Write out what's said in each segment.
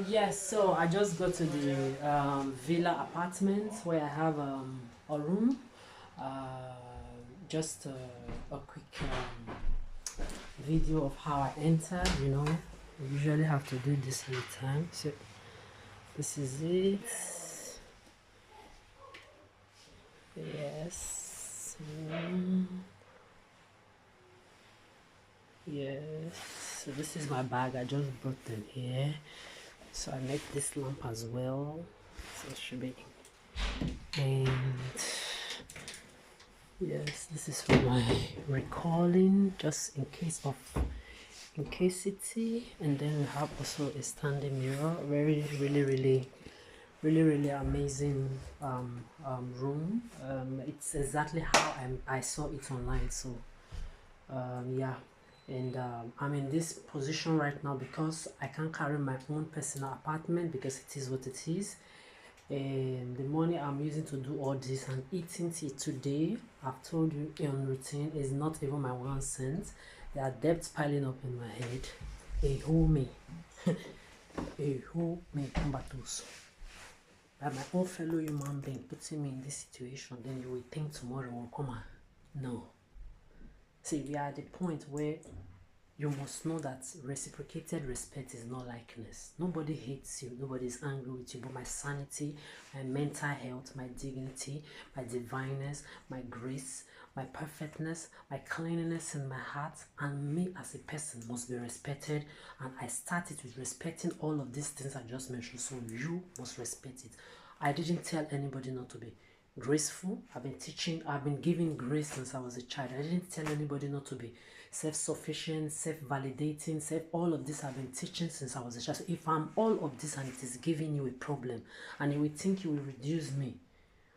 Yes, so I just go to the villa apartment where I have a room. Uh, just a quick video of how I entered. We usually have to do this every time. So this is it. Yes. Yes. So this is my bag. I just brought them here. So I make this lamp as well. So it should be. And yes, this is for my recalling, just in case of incasity. And then we have also a standing mirror. Very, really amazing room. It's exactly how I saw it online. So yeah. And I'm in this position right now because I can't carry my own personal apartment because it is what it is. And the money I'm using to do all this and eating tea today, I've told you in routine, is not even my 1 cent. There are debts piling up in my head. A whole me. A whole me combatus. By my own fellow human being putting me in this situation, then you will think tomorrow will come on. No. See, we are at the point where you must know that reciprocated respect is not likeness. Nobody hates you, nobody is angry with you, but my sanity, my mental health, my dignity, my divineness, my grace, my perfectness, my cleanliness in my heart, and me as a person must be respected. And I started with respecting all of these things I just mentioned, so you must respect it. I didn't tell anybody not to be graceful. I've been giving grace since I was a child. I didn't tell anybody not to be self-sufficient, self-validating, all of this I've been teaching since I was a child. So if I'm all of this and it is giving you a problem and you will think you will reduce me,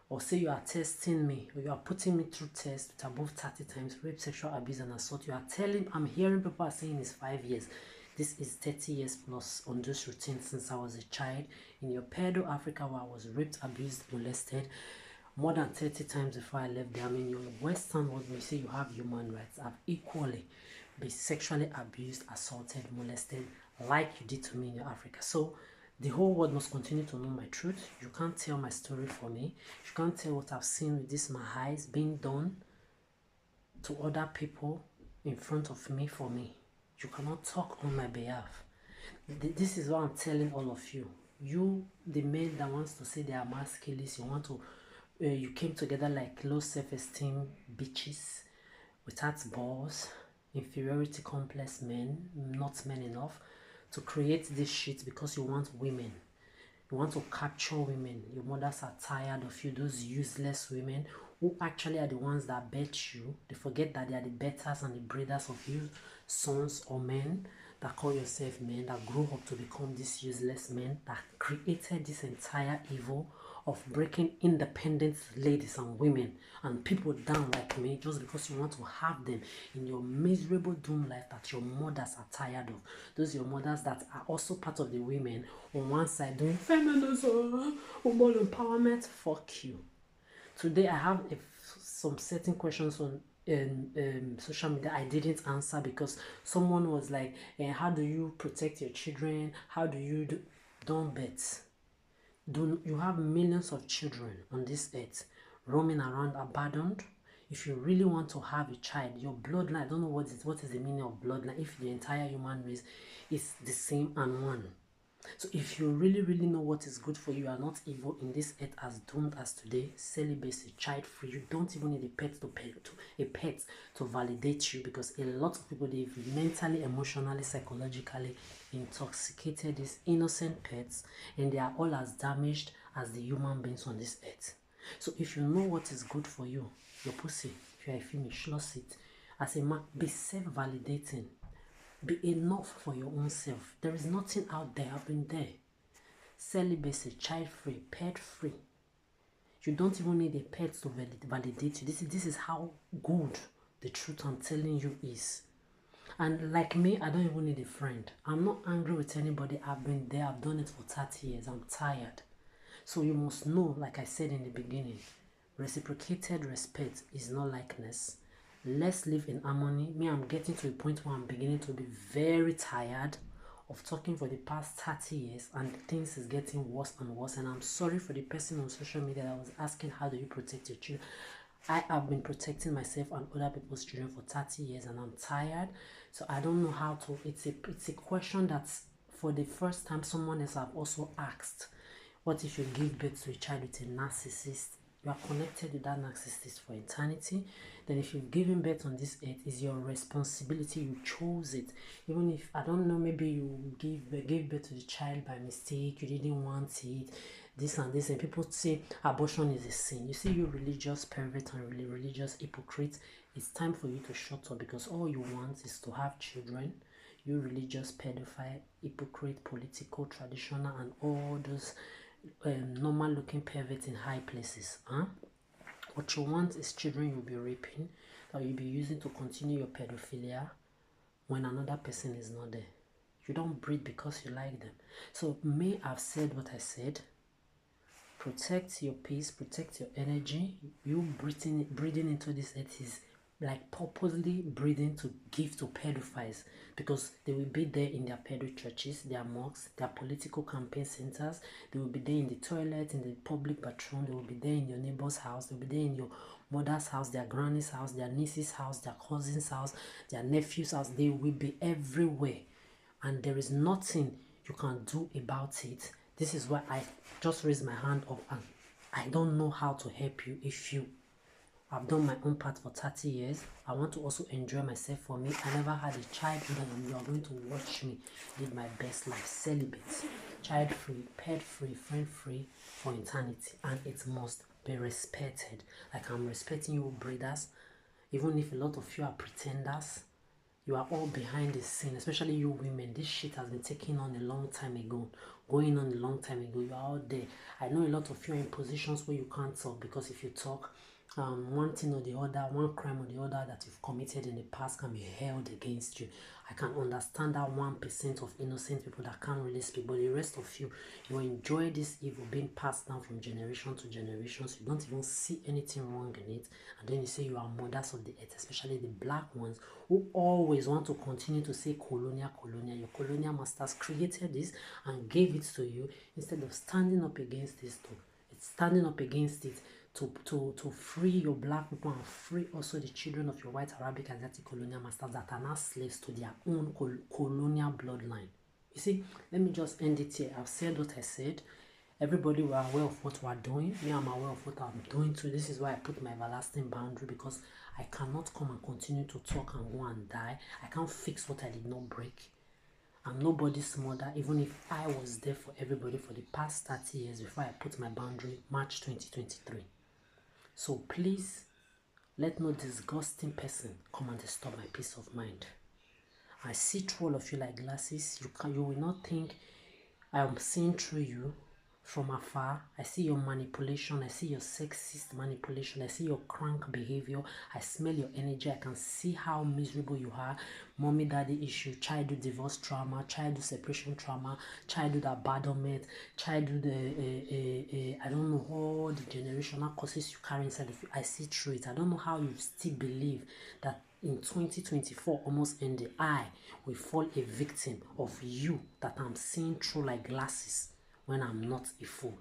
or say you are testing me, or you are putting me through tests with above 30 times rape, sexual abuse and assault, I'm hearing people are saying it's 5 years. This is 30 years plus on this routine since I was a child in your pedo Africa, where I was raped, abused, molested more than 30 times before I left there. I mean, your Western world, we say you have human rights. I've equally been sexually abused, assaulted, molested, like you did to me in your Africa. So the whole world must continue to know my truth. You can't tell my story for me. You can't tell what I've seen with this my eyes being done to other people in front of me for me. You cannot talk on my behalf. This is what I'm telling all of you. You, the men that wants to say they are masculine, you came together like low self-esteem bitches without balls, inferiority complex men, not men enough, to create this shit because you want women. You want to capture women. Your mothers are tired of you, those useless women who actually are the ones that bet you. They forget that they are the betters and the breeders of you, sons or men that call yourself men, that grew up to become these useless men, that created this entire evil of breaking independent ladies and women and people down like me just because you want to have them in your miserable doom life that your mothers are tired of. Those your mothers that are also part of the women on one side doing feminism, woman empowerment. Fuck you. Today I have some certain questions on social media I didn't answer because someone was like, how do you protect your children? How do you do? Don't bet. You have millions of children on this earth roaming around abandoned. If you really want to have a child, your bloodline, I don't know what is the meaning of bloodline if the entire human race is the same and one. So if you really know what is good for you, are not evil in this earth as doomed as today, celibacy, child free, you don't even need a pet to validate you, because a lot of people, they've mentally, emotionally, psychologically intoxicated these innocent pets, and they are all as damaged as the human beings on this earth. So if you know what is good for you, your pussy, if you are a female, schloss it. As a man, be self-validating. Be enough for your own self. There is nothing out there. I've been there. Celibacy, child free, pet free. You don't even need a pet to validate you. This is how good the truth I'm telling you is. And like me, I don't even need a friend. I'm not angry with anybody. I've been there. I've done it for 30 years. I'm tired. So you must know, like I said in the beginning, reciprocated respect is not likeness. Let's live in harmony. Me, I'm getting to a point where I'm beginning to be very tired of talking for the past 30 years, and things is getting worse and worse. And I'm sorry for the person on social media that was asking, how do you protect your children? I have been protecting myself and other people's children for 30 years, and I'm tired. So I don't know how to. It's a question that's for the first time someone else have also asked. What if you give birth to a child with a narcissist? You are connected with that narcissist for eternity. Then if you've given birth on this earth, it's your responsibility. You chose it. Even if, I don't know, maybe you gave birth to the child by mistake, you didn't want it, this and this, and people say abortion is a sin. You see, you religious pervert and really religious hypocrite, it's time for you to shut up, because all you want is to have children. You religious pedophile, hypocrite, political, traditional, and all those normal looking perverts in high places. What you want is children you'll be raping, that you'll be using to continue your pedophilia when another person is not there. You don't breed because you like them. So may I've said what I said. Protect your peace, protect your energy. You breathing into this earth is like purposely breathing to give to pedophiles, because they will be there in their pedo churches, their mosques, their political campaign centers. They will be there in the toilet, in the public bathroom. They will be there in your neighbor's house. They will be there in your mother's house, their granny's house, their niece's house, their cousin's house, their nephew's house. They will be everywhere, and there is nothing you can do about it. This is why I just raised my hand up, and I don't know how to help you. If I've done my own part for 30 years. I want to also enjoy myself. For me, I never had a child, and you are going to watch me live my best life, celibate, child-free, pet-free, friend-free for eternity, and it must be respected. Like I'm respecting you breeders, even if a lot of you are pretenders. You are all behind the scene, especially you women. This shit has been taken on a long time ago, going on a long time ago. You are out there. I know a lot of you are in positions where you can't talk, because if you talk, one thing or the other, one crime or the other that you've committed in the past can be held against you. I can understand that 1% of innocent people that can't really speak, but the rest of you, you enjoy this evil being passed down from generation to generation, so you don't even see anything wrong in it. And then you say you are mothers of the earth, especially the black ones who always want to continue to say colonial. Your colonial masters created this and gave it to you, instead of standing up against this too. It's standing up against it to free your black people and free also the children of your white, Arabic, Asiatic colonial masters that are now slaves to their own colonial bloodline. You see, let me just end it here. I've said what I said. Everybody were aware of what we are doing. Me, I'm aware of what I'm doing too. This is why I put my everlasting boundary, because I cannot come and continue to talk and go and die. I can't fix what I did not break. I'm nobody's mother, even if I was there for everybody for the past 30 years before I put my boundary, March 2023. So please, let no disgusting person come and disturb my peace of mind. I see through all of you like glasses. You will not think I am seeing through you from afar. I see your manipulation. I see your sexist manipulation. I see your crank behavior. I smell your energy. I can see how miserable you are. Mommy, daddy issue, childhood divorce trauma, childhood separation trauma, childhood abandonment, childhood, I don't know, all the generational causes you carry inside of you. I see through it. I don't know how you still believe that in 2024, almost ending, I will fall a victim of you that I'm seeing through like glasses when I'm not a fool,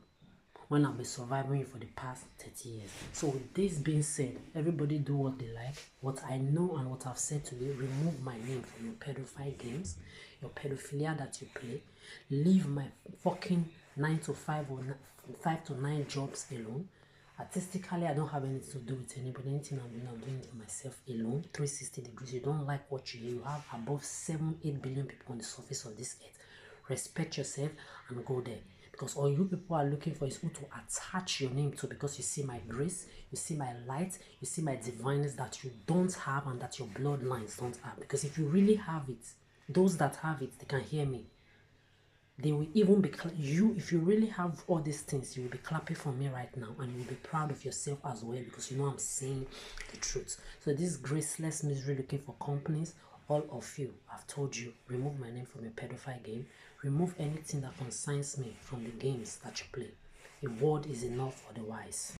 when I've been surviving for the past 30 years. So with this being said, everybody do what they like. What I know and what I've said today, remove my name from your pedophile games, your pedophilia that you play. Leave my fucking 9 to 5 or 5 to 9 jobs alone. Artistically, I don't have anything to do with anybody. Anything I'm doing it for myself alone. 360 degrees. You don't like what you hear. You have above 7-8 billion people on the surface of this earth. Respect yourself and go there. Because all you people are looking for is who to attach your name to, because you see my grace, you see my light, you see my divineness that you don't have and that your bloodlines don't have. Because if you really have it, those that have it, they can hear me. They will even be, if you really have all these things, you will be clapping for me right now, and you will be proud of yourself as well, because you know I'm saying the truth. So this graceless misery looking for companies, all of you, I've told you, remove my name from your pedophile game. Remove anything that concerns me from the games that you play. A word is enough for the wise.